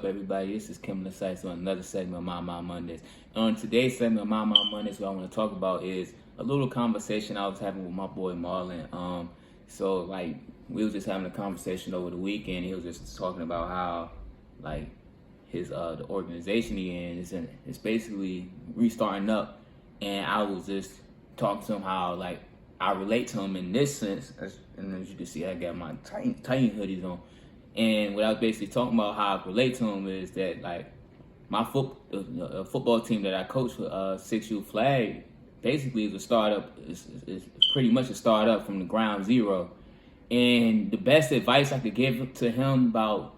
Everybody, this is Kim Sites on another segment of My Mondays. On today's segment of My Mondays, what I want to talk about is a little conversation I was having with my boy Marlon. So like we was just having a conversation over the weekend. He was just talking about how like his the organization he in is basically restarting up, and I was just talking to him how like I relate to him in this sense. And as you can see, I got my Titan hoodies on. And what I was basically talking about how I relate to him is that like my football team that I coach for 6U Flag basically is a startup. Is pretty much a startup from the ground zero. And the best advice I could give to him about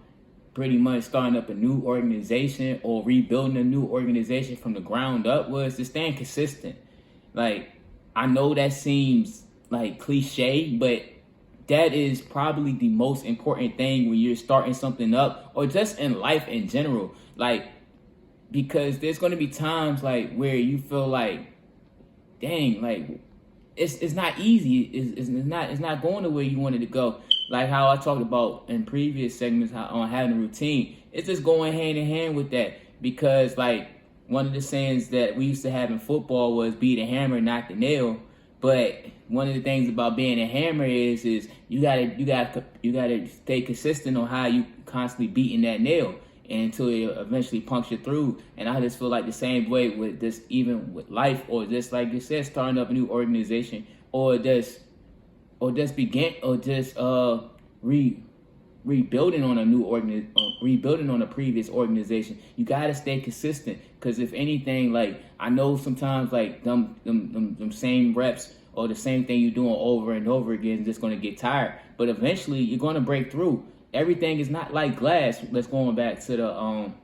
pretty much starting up a new organization or rebuilding a new organization from the ground up was to stay consistent. Like, I know that seems like cliche, but that is probably the most important thing when you're starting something up or just in life in general. Like, because there's going to be times like where you feel like, dang, like it's not easy. It's not going the way you wanted to go. Like how I talked about in previous segments on having a routine. It's just going hand in hand with that, because like one of the sayings that we used to have in football was be the hammer, not the nail. But one of the things about being a hammer is you gotta stay consistent on how you constantly beating that nail until it eventually puncture through. And I just feel like the same way with this, even with life, or just like you said, starting up a new organization, or just rebuilding on a new rebuilding on a previous organization. You gotta stay consistent, because if anything, like I know sometimes like them same reps or the same thing you're doing over and over again is just gonna get tired. But eventually you're gonna break through. Everything is not like glass. Let's go back to the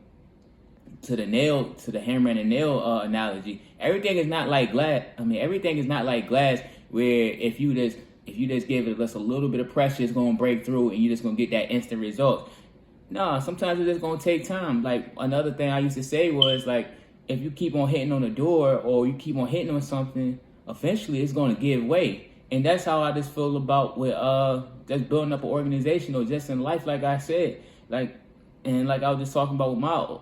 hammer and the nail analogy. Everything is not like glass. Everything is not like glass where if you just give it just a little bit of pressure, it's gonna break through and you're just gonna get that instant result. No, sometimes it's just gonna take time. Like another thing I used to say was like, if you keep on hitting on the door or you keep on hitting on something, eventually it's gonna give way. And that's how I just feel about with just building up an organization or just in life, like I said. Like I was just talking about with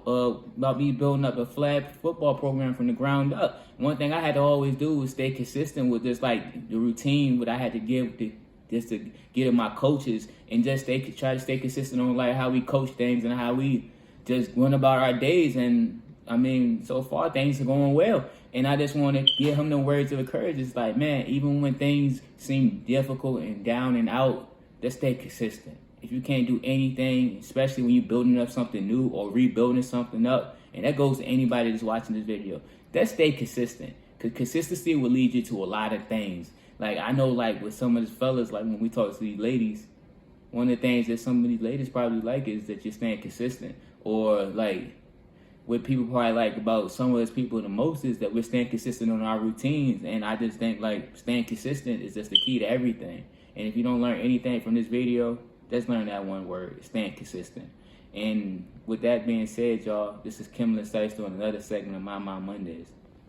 about me building up a flag football program from the ground up. One thing I had to always do was stay consistent with just like the routine what I had to give just to get to my coaches, and just try to stay consistent on like how we coach things and how we just went about our days. And so far things are going well. And I just want to give him the words of encouragement. It's like, man, even when things seem difficult and down and out, just stay consistent. If you can't do anything, especially when you're building up something new or rebuilding something up, and that goes to anybody that's watching this video, just stay consistent. Because consistency will lead you to a lot of things. Like, I know, like, with some of these fellas, like, when we talk to these ladies, one of the things that some of these ladies probably like is that you're staying consistent. Or, like, what people probably like about some of those people the most is that we're staying consistent on our routines. And I just think, like, staying consistent is just the key to everything. And if you don't learn anything from this video, just learn that one word, staying consistent. And with that being said, y'all, this is Kim Sites doing another segment of My Mondays.